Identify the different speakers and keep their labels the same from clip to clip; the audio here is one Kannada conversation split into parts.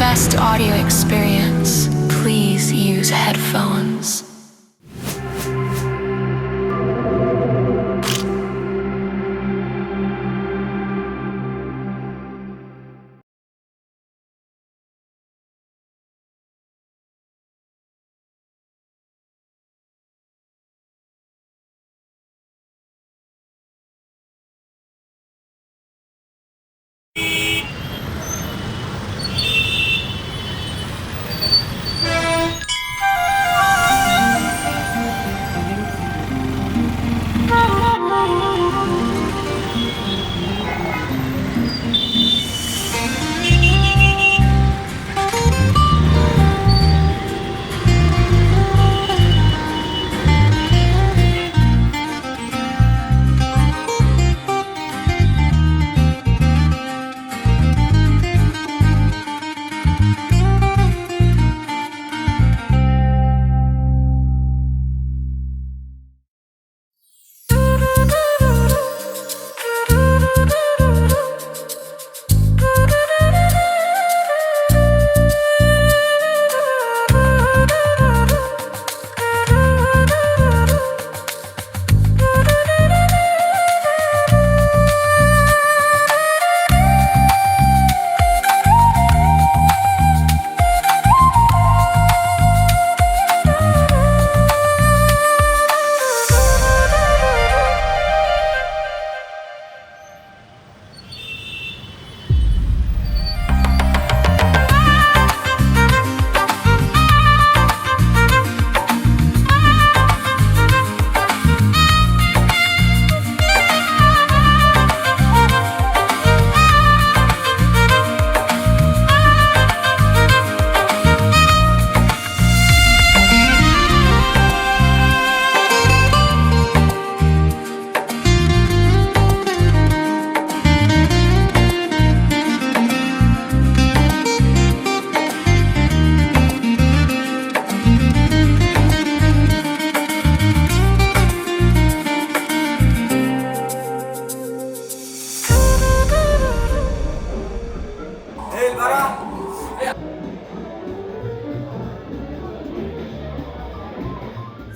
Speaker 1: best audio experience, please use headphones.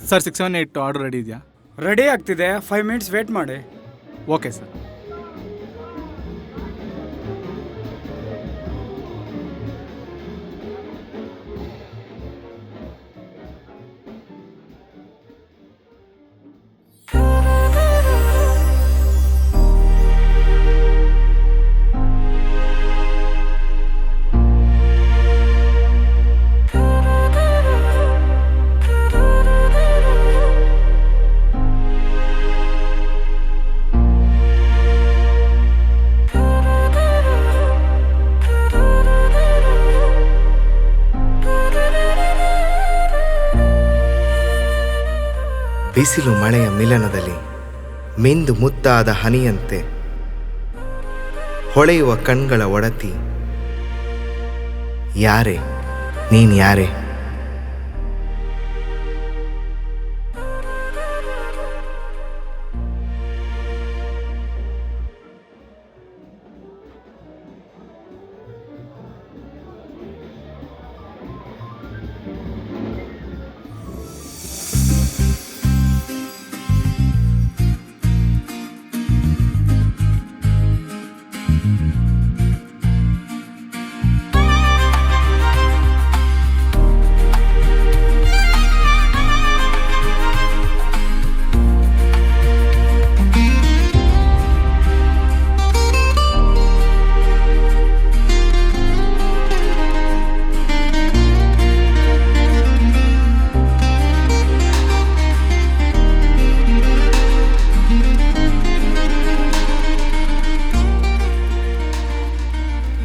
Speaker 2: Sir 678 order ready ಇದೆಯಾ?
Speaker 3: ರೆಡಿ ಆಗ್ತಿದೆ, 5 ಮಿನಿಟ್ಸ್ ವೇಟ್ ಮಾಡಿ.
Speaker 2: Okay sir.
Speaker 4: ಬಿಸಿಲು ಮಳೆಯ ಮಿಲನದಲ್ಲಿ ಮಿಂದು ಮುತ್ತಾದ ಹನಿಯಂತೆ ಹೊಳೆಯುವ ಕಣ್ಗಳ ಒಡತಿ ಯಾರೇ ನೀನ್ ಯಾರೇ?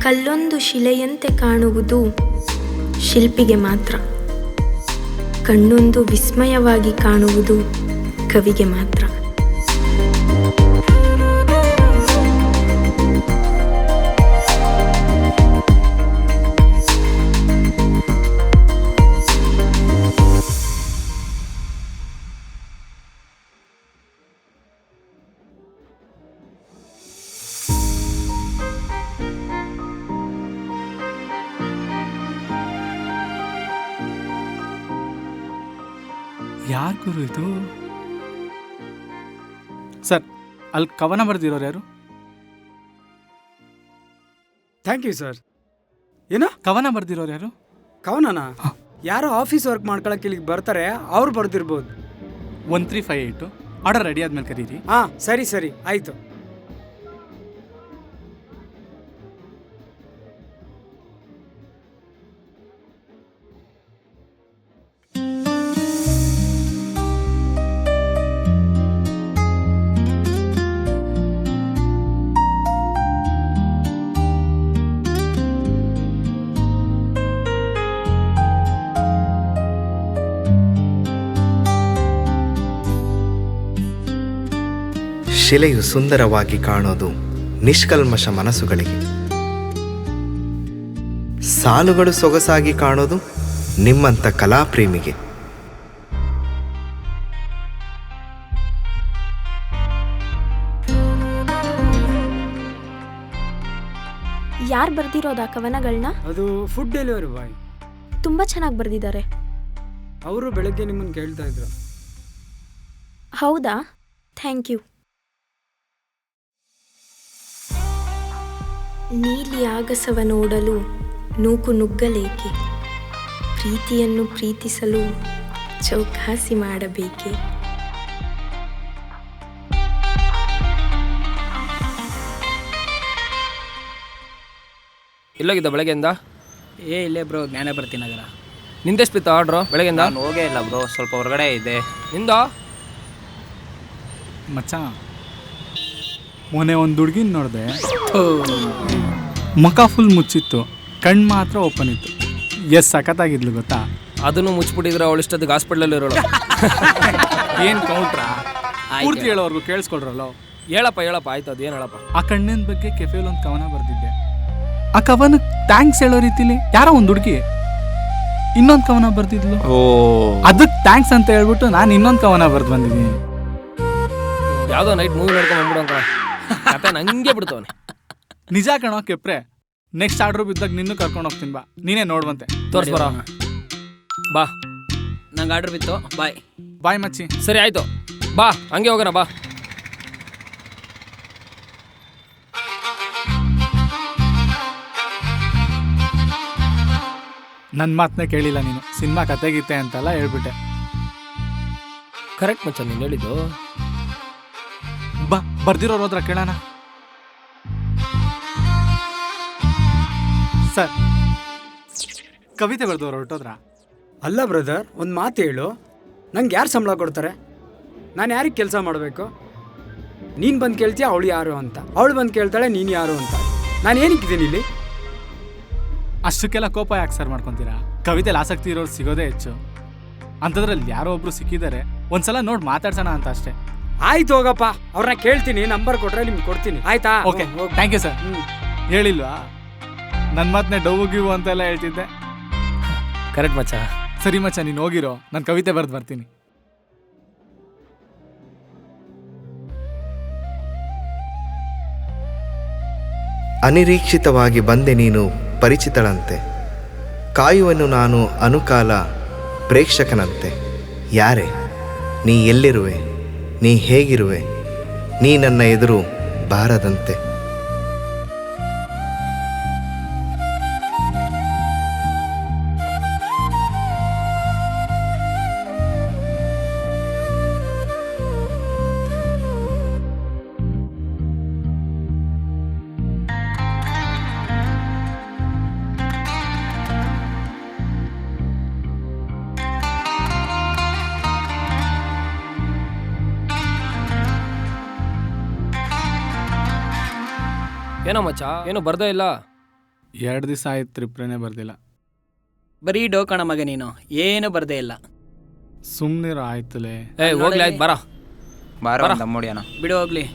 Speaker 5: ಕಲ್ಲೊಂದು ಶಿಲೆಯಂತೆ ಕಾಣುವುದು ಶಿಲ್ಪಿಗೆ ಮಾತ್ರ, ಕಣ್ಣೊಂದು ವಿಸ್ಮಯವಾಗಿ ಕಾಣುವುದು ಕವಿಗೆ ಮಾತ್ರ.
Speaker 2: ಯಾರು ಗುರು ಇದು? ಸರ್, ಅಲ್ಲಿ ಕವನ ಬರ್ದಿರೋರು ಯಾರು?
Speaker 3: Thank you sir. ಏನೋ
Speaker 2: ಕವನ ಬರ್ದಿರೋರು ಯಾರು?
Speaker 3: ಕವನನಾ? ಯಾರೋ ಆಫೀಸ್ ವರ್ಕ್ ಮಾಡ್ಕೊಳಕ್ಕೆ ಇಲ್ಲಿಗೆ ಬರ್ತಾರೆ, ಅವ್ರು ಬರ್ದಿರ್ಬೋದು.
Speaker 2: 1358 ಆರ್ಡರ್ ರೆಡಿ ಆದ್ಮೇಲೆ ಕರೀರಿ.
Speaker 3: ಹಾಂ ಸರಿ ಸರಿ ಆಯಿತು.
Speaker 4: ಶಿಲೆಯು ಸುಂದರವಾಗಿ ಕಾಣೋದು ನಿಷ್ಕಲ್ಮಶ ಮನಸ್ಸುಗಳಿಗೆ. ಸಾಲುಗಳು ಸೊಗಸಾಗಿ ಕಾಣೋದು ನಿಮ್ಮಂಥ ಕಲಾಪ್ರೇಮಿಗೆ.
Speaker 5: ಯಾರು ಬರ್ದಿರೋದು ಆ ಕವನಗಳನ್ನ?
Speaker 3: ಅದು ಫುಡ್ ಡೆಲಿವರಿ ಬಾಯ್.
Speaker 5: ತುಂಬ ಚೆನ್ನಾಗಿ ಬರ್ದಿದ್ದಾರೆ.
Speaker 3: ಅವರು ಬೆಳಗ್ಗೆ ನಿಮ್ಮನ್ನು ಕೇಳ್ತಾ ಇದ್ರು.
Speaker 5: ಹೌದಾ? Thank you. ನೀಲಿ ಆಗಸವ ನೋಡಲು ನೂಕು ನುಗ್ಗಲೇಕೆ, ಪ್ರೀತಿಯನ್ನು ಪ್ರೀತಿಸಲು ಚೌಕಾಸಿ ಮಾಡಬೇಕೆ.
Speaker 6: ಎಲ್ಲೋಗಿದ್ದ ಬೆಳಗ್ಗೆಯಿಂದ?
Speaker 7: ಇಲ್ಲೇ ಬ್ರೋ, ಜ್ಞಾನ ಬರ್ತೀನಿ ನಗರ.
Speaker 6: ನಿಂದೆಷ್ಟು ಬಿತ್ತು ಆರ್ಡ್ರು ಬೆಳಗ್ಗೆಯಿಂದ?
Speaker 7: ನಾನು ಹೋಗೇ ಇಲ್ಲ ಬ್ರೋ, ಸ್ವಲ್ಪ ಹೊರಗಡೆ ಇದೆ.
Speaker 6: ನಿಂದ?
Speaker 2: ಮಚ್ಚ, ಮೊನ್ನೆ ಒಂದು ಹುಡುಗಿನ ನೋಡಿದೆ. ಮುಖ ಫುಲ್ ಮುಚ್ಚಿತ್ತು, ಕಣ್ಣು ಮಾತ್ರ ಓಪನ್ ಇತ್ತು. ಎಸ್ ಸಖತ್ತಾಗಿದ್ಲು ಗೊತ್ತಾ?
Speaker 6: ಅದನ್ನು ಮುಚ್ಚಿಬಿಟ್ಟಿದ್ರೆ ಅವಳು ಇಷ್ಟೊತ್ತಿಗೆ ಹಾಸ್ಪಿಟ್ಲಲ್ಲಿ ಇರೋಳು.
Speaker 2: ಏನು ಕೌಂಟ್ರಾ? ಪೂರ್ತಿ ಹೇಳೋರ್ಗು ಕೇಳಿಸ್ಕೊಳ್ರಲ್ಲ.
Speaker 6: ಹೇಳಪ್ಪ ಆಯ್ತು, ಅದೇನು ಹೇಳಪ್ಪ.
Speaker 2: ಆ ಕಣ್ಣಿನ ಬಗ್ಗೆ ಕೆಫೆಲ್ ಒಂದು ಕವನ ಬರ್ದಿದ್ದೆ. ಆ ಕವನಕ್ಕೆ ಥ್ಯಾಂಕ್ಸ್ ಹೇಳೋ ರೀತಿಲಿ ಯಾರೋ ಒಂದು ಹುಡುಗಿ ಇನ್ನೊಂದು ಕವನ ಬರ್ದಿದ್ಲು. ಅದಕ್ಕೆ ಥ್ಯಾಂಕ್ಸ್ ಅಂತ ಹೇಳ್ಬಿಟ್ಟು ನಾನು ಇನ್ನೊಂದು ಕವನ ಬರ್ದು ಬಂದಿದ್ದೀನಿ.
Speaker 6: ಯಾವುದೋ ನೈಟ್ ಮೂವಿ ನೋಡ್ಕೊಂಡು ಬಂದ್ಬಿಡೋ ಕತೆ ನಂಗೆ ಬಿಡ್ತವನೆ.
Speaker 2: ನಿಜ ಕಣೋ ಕೆಪ್ರೆ, ನೆಕ್ಸ್ಟ್ ಆರ್ಡ್ರು ಬಿದ್ದಾಗ ನಿನ್ನೂ ಕರ್ಕೊಂಡು ಹೋಗ್ತೀನಿ ಬಾ, ನೀನೇ ನೋಡ್ವಂತೆ.
Speaker 6: ತೋರಿಸ್ಬರ ಬಾ.
Speaker 7: ನಂಗೆ ಆರ್ಡ್ರ್ ಬಿತ್ತು, ಬಾಯ್.
Speaker 2: ಬಾಯ್ ಮಚ್ಚಿ.
Speaker 6: ಸರಿ ಆಯ್ತು, ಬಾ ಹಂಗೆ ಹೋಗೋಣ ಬಾ.
Speaker 2: ನನ್ನ ಮಾತನ್ನ ಕೇಳಿಲ್ಲ ನೀನು. ಸಿನಿಮಾ ಕತೆಗೀತೆ ಅಂತೆಲ್ಲ ಹೇಳ್ಬಿಟ್ಟೆ.
Speaker 6: ಕರೆಕ್ಟ್ ಮಚ್ಚ ನೀನು ಹೇಳಿದ್ದು.
Speaker 2: ಬಾ, ಬರ್ದಿರೋರು ಹೋದ್ರ ಕೇಳೋಣ. ಸರ್, ಕವಿತೆ ಬರ್ದವ್ರು ಹೊರಟೋದ್ರ?
Speaker 3: ಅಲ್ಲ ಬ್ರದರ್, ಒಂದು ಮಾತು ಹೇಳು. ನಂಗೆ ಯಾರು ಸಂಬಳ ಕೊಡ್ತಾರೆ? ನಾನು ಯಾರಿಗೆ ಕೆಲಸ ಮಾಡಬೇಕು? ನೀನು ಬಂದು ಕೇಳ್ತೀಯ ಅವಳು ಯಾರು ಅಂತ, ಅವಳು ಬಂದು ಕೇಳ್ತಾಳೆ ನೀನು ಯಾರು ಅಂತ. ನಾನು ಏನಕ್ಕಿದ್ದೀನಿ ಇಲ್ಲಿ?
Speaker 2: ಅಷ್ಟಕ್ಕೆಲ್ಲ ಕೋಪ ಯಾಕೆ ಸರ್ ಮಾಡ್ಕೊತೀರಾ? ಕವಿತೆಲಿ ಆಸಕ್ತಿ ಇರೋರು ಸಿಗೋದೇ ಹೆಚ್ಚು. ಅಂಥದ್ರಲ್ಲಿ ಯಾರೋ ಒಬ್ರು ಸಿಕ್ಕಿದ್ದಾರೆ, ಒಂದ್ಸಲ ನೋಡಿ ಮಾತಾಡ್ಸೋಣ ಅಂತ ಅಷ್ಟೇ.
Speaker 3: ಆಯ್ತು ಹೋಗಪ್ಪ, ಅವ್ರನ್ನ ಕೇಳ್ತೀನಿ, ನಂಬರ್ ಕೊಟ್ರೆ ನಿಮ್ಗೆ ಕೊಡ್ತೀನಿ. ಆಯ್ತಾ?
Speaker 2: Okay, thank you sir. ಹೇಳಿಲ್ವಾ ನನ್ನ ಮಾತನ್ನೇ ಡೌ ಗಿವು ಅಂತೆಲ್ಲ ಹೇಳ್ತಿದ್ದೆ.
Speaker 6: ಕರೆಕ್ಟ್ ಮಚ್ಚ.
Speaker 2: ಸರಿ ಮಚ್ಚ, ನೀನು ಹೋಗಿರೋ, ನಾನು ಕವಿತೆ ಬರ್ದು ಬರ್ತೀನಿ.
Speaker 4: ಅನಿರೀಕ್ಷಿತವಾಗಿ ಬಂದೆ ನೀನು ಪರಿಚಿತಳಂತೆ, ಕಾಯುವನು ನಾನು ಅನುಕಾಲ ಪ್ರೇಕ್ಷಕನಂತೆ. ಯಾರೇ ನೀ, ಎಲ್ಲಿರುವೆ ನೀ, ಹೇಗಿರುವೆ ನೀ, ನನ್ನ ಎದುರು ಬಾರದಂತೆ.
Speaker 6: ಏನೋ ಮಚ್ಚ, ಏನು ಬರ್ದೇ ಇಲ್ಲ?
Speaker 2: 2 ದಿವಸ ಆಯ್ತು, ರಿಪ್ಲೈನೇ ಬರ್ದಿಲ್ಲ.
Speaker 7: ಬರೀ ಡೋಕಣ ಮಗ ನೀನು, ಏನು ಬರ್ದೇ ಇಲ್ಲ.
Speaker 2: ಸುಮ್ಮನಿರೋ ಆಯ್ತಲೇ.
Speaker 6: ಹೋಗ್ಲಿ ಆಯ್ತು, ಬರ
Speaker 7: ಬಾರ ನಮ್ಮೋಡಿಯನ ಬಿಡು ಹೋಗ್ಲಿ.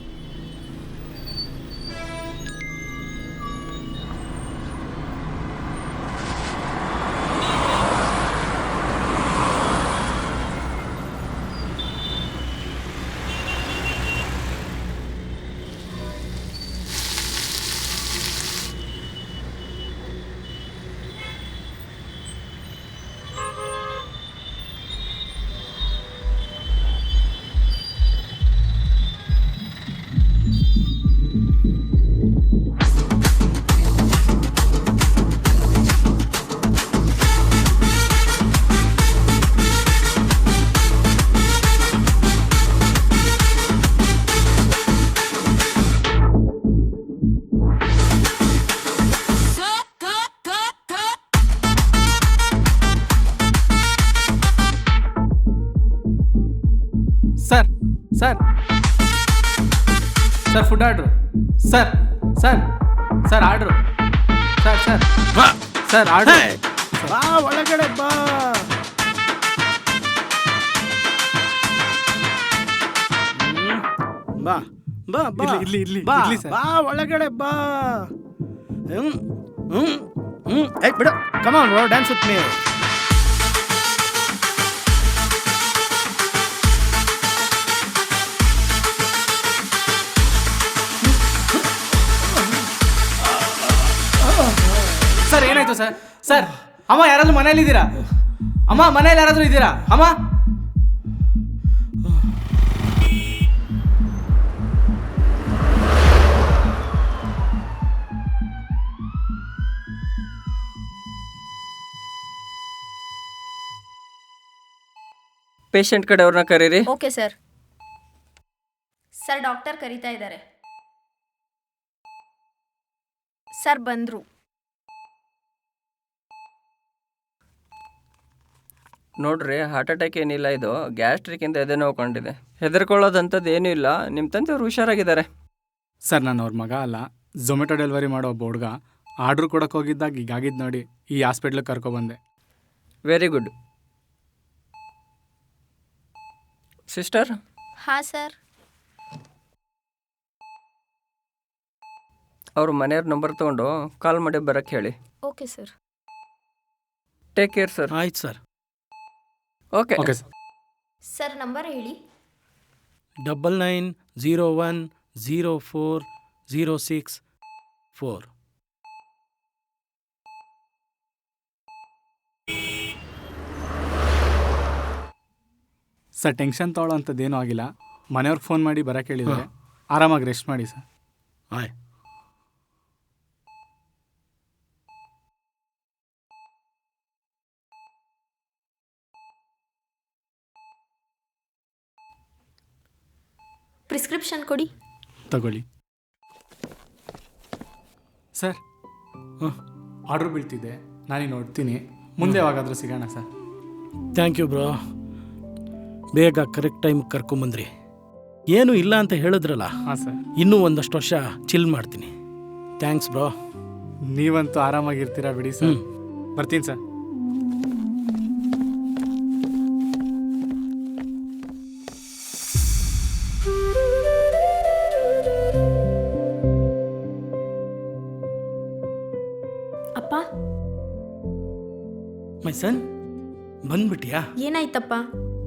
Speaker 2: Sir sir sir food order sir sir sir order sir sir sir order
Speaker 8: ಬಾ ಒಳಗಡೆ ಬಾ. ಬಾ ಬಾ ಬಾ
Speaker 2: ಇರ್ಲಿ,
Speaker 8: ಬಾ
Speaker 2: ಇರ್ಲಿ ಸರ್.
Speaker 8: ಬಾ ಒಳಗಡೆ ಬಾ. ಏ ಬಿಡು, come on bro, dance with me.
Speaker 2: Sir ಏನಾಯ್ತು ಸರ್? ಸರ್ ಅಮ್ಮ ಯಾರಾದ್ರೂ ಮನೇಲಿ ಇದ್ದೀರಾ? ಅಮ್ಮ ಮನೇಲಿ ಯಾರಾದ್ರೂ ಇದ್ದೀರಾ? ಅಮ್ಮ
Speaker 6: ಪೇಷಂಟ್ ಕಡೆ ಅವ್ರನ್ನ ಕರೀರಿ.
Speaker 9: Okay sir. ಸರ್ ಡಾಕ್ಟರ್ ಕರೀತಾ ಇದ್ದಾರೆ. ಸರ್ ಬಂದರು.
Speaker 6: ನೋಡ್ರಿ, ಹಾರ್ಟ್ ಅಟ್ಯಾಕ್ ಏನಿಲ್ಲ, ಇದು ಗ್ಯಾಸ್ಟ್ರಿಕ್ಕಿಂದ ಎದೆ ನೋವು ಕಂಡಿದೆ. ಹೆದರ್ಕೊಳ್ಳೋದಂಥದ್ದು ಏನೂ ಇಲ್ಲ. ನಿಮ್ಮ ತಂದೆಯವರು ಹುಷಾರಾಗಿದ್ದಾರೆ.
Speaker 2: ಸರ್ ನಾನು ಅವ್ರ ಮಗ ಅಲ್ಲ, ಝೊಮ್ಯಾಟೊ ಡೆಲಿವರಿ ಮಾಡೋ ಒಬ್ಬ ಹುಡುಗ. ಆರ್ಡ್ರ್ ಕೊಡೋಕೆ ಹೋಗಿದ್ದಾಗ ಹೀಗಾಗಿದ್ದು ನೋಡಿ ಈ ಹಾಸ್ಪಿಟ್ಲಿಗೆ ಕರ್ಕೊಬಂದೆ.
Speaker 6: Very good. ಸಿಸ್ಟರ್,
Speaker 9: ಹಾಂ ಸರ್.
Speaker 6: ಅವ್ರ ಮನೆಯವ್ರ ನಂಬರ್ ತೊಗೊಂಡು ಕಾಲ್ ಮಾಡಿ ಬರೋಕ್ಕೆ ಹೇಳಿ.
Speaker 9: Okay sir.
Speaker 6: Take care sir.
Speaker 8: ಆಯ್ತು sir.
Speaker 6: Okay
Speaker 2: okay sir.
Speaker 9: Sir number ಹೇಳಿ.
Speaker 8: 99010406
Speaker 2: ಸರ್ ಟೆನ್ಷನ್ ತೊಗೊಳ್ಳೋ ಅಂಥದ್ದೇನೂ ಆಗಿಲ್ಲ. ಮನೆಯವ್ರಿಗೆ ಫೋನ್ ಮಾಡಿ ಬರೋಕ್ಕೆ ಹೇಳಿದರೆ ಆರಾಮಾಗಿ ರೆಸ್ಟ್ ಮಾಡಿ ಸರ್.
Speaker 8: ಆಯ್.
Speaker 9: ಪ್ರಿಸ್ಕ್ರಿಪ್ಷನ್ ಕೊಡಿ.
Speaker 2: ತಗೊಳ್ಳಿ ಸರ್. ಆರ್ಡ್ರ್ ಬೀಳ್ತಿದ್ದೆ, ನಾನೀಗ ನೋಡ್ತೀನಿ. ಮುಂದೆ ಯಾವಾಗಾದರೂ ಸಿಗೋಣ ಸರ್.
Speaker 8: Thank you bro. ಬೇಗ ಕರೆಕ್ಟ್ ಟೈಮ್ಗೆ ಕರ್ಕೊಂಬಂದ್ರಿ. ಏನೂ ಇಲ್ಲ ಅಂತ ಹೇಳಿದ್ರಲ್ಲ,
Speaker 2: ಹಾಂ ಸರ್.
Speaker 8: ಇನ್ನೂ ಒಂದಷ್ಟು ವರ್ಷ ಚಿಲ್ ಮಾಡ್ತೀನಿ. Thanks bro.
Speaker 2: ನೀವಂತೂ ಆರಾಮಾಗಿರ್ತೀರಾ ಬಿಡಿ ಸರ್. ಬರ್ತೀನಿ ಸರ್.
Speaker 5: ಅಪ್ಪ,
Speaker 8: ಮೈ ಸನ್, ಬಂದ್ಬಿಟ್ಟಿಯಾ?
Speaker 5: ಏನಾಯ್ತಪ್ಪ?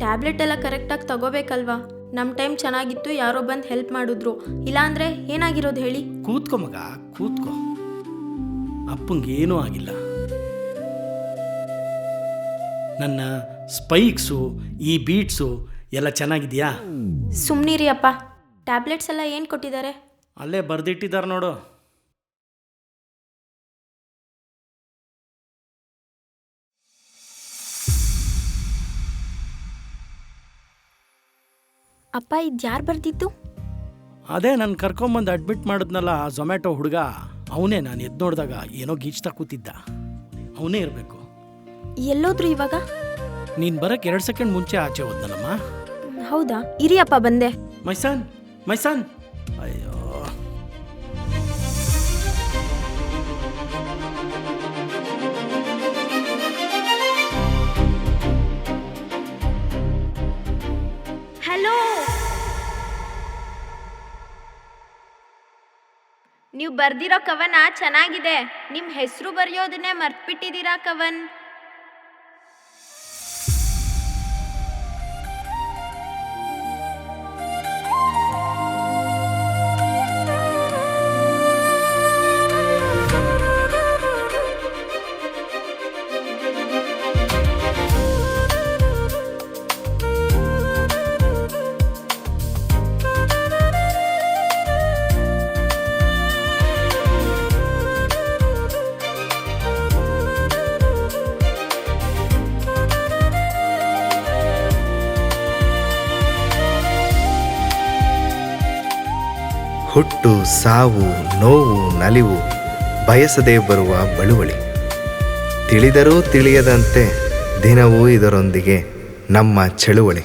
Speaker 5: ಟ್ಯಾಬ್ಲೆಟ್ ಎಲ್ಲ ಕರೆಕ್ಟಾಗಿ ತಗೋಬೇಕಲ್ವಾ? ನಮ್ಮ ಟೈಮ್ ಚೆನ್ನಾಗಿತ್ತು, ಯಾರೋ ಬಂದು ಹೆಲ್ಪ್ ಮಾಡಿದ್ರು. ಇಲ್ಲಾಂದರೆ ಏನಾಗಿರೋದು ಹೇಳಿ?
Speaker 8: ಕೂತ್ಕೋ ಮಗ, ಕೂತ್ಕೋ. ಅಪ್ಪಂಗೆ ಏನೂ ಆಗಿಲ್ಲ. ನನ್ನ ಸ್ಪೈಕ್ಸು, ಈ ಬೀಟ್ಸು ಎಲ್ಲ ಚೆನ್ನಾಗಿದೆಯಾ?
Speaker 5: ಸುಮ್ಮನಿರಿ ಅಪ್ಪ. ಟ್ಯಾಬ್ಲೆಟ್ಸ್ ಎಲ್ಲ ಏನು ಕೊಟ್ಟಿದ್ದಾರೆ?
Speaker 8: ಅಲ್ಲೇ ಬರೆದಿಟ್ಟಿದ್ದಾರೆ ನೋಡು.
Speaker 5: ಅಪ್ಪ, ಇದು ಯಾರು ಬರ್ದಿತ್ತು?
Speaker 8: ಅದೇ ನಾನು ಕರ್ಕೊಂಬಂದು ಅಡ್ಮಿಟ್ ಮಾಡಿದ್ನಲ್ಲ ಆ ಝೊಮ್ಯಾಟೊ ಹುಡುಗ, ಅವನೇ. ನಾನು ಎದ್ದು ನೋಡಿದಾಗ ಏನೋ ಗೀಚ್ತಾ ಕೂತಿದ್ದ, ಅವನೇ ಇರಬೇಕು.
Speaker 5: ಎಲ್ಲೋದ್ರು ಇವಾಗ?
Speaker 8: ನೀನು ಬರೋಕ್ಕೆ 2 ಸೆಕೆಂಡ್ ಮುಂಚೆ ಆಚೆ ಹೋದ್ನಲ್ಲಮ್ಮ.
Speaker 5: ಹೌದಾ? ಇರಿ ಅಪ್ಪ, ಬಂದೆ.
Speaker 8: ಮೈಸಾನ್, ಮೈಸಾನ್, ಅಯ್ಯೋ.
Speaker 9: ಹಲೋ, ನೀವು ಬರ್ದಿರೋ ಕವನ ಚೆನ್ನಾಗಿದೆ. ನಿಮ್ಮ ಹೆಸರು ಬರೆಯೋದನ್ನೇ ಮರ್ತ್ಬಿಟ್ಟಿದ್ದೀರಾ ಕವನ್.
Speaker 4: ಹುಟ್ಟು, ಸಾವು, ನೋವು, ನಲಿವು ಬಯಸದೇ ಬರುವ ಬಳುವಳಿ. ತಿಳಿದರೂ ತಿಳಿಯದಂತೆ ದಿನವೂ ಇದರೊಂದಿಗೆ ನಮ್ಮ ಚಳುವಳಿ.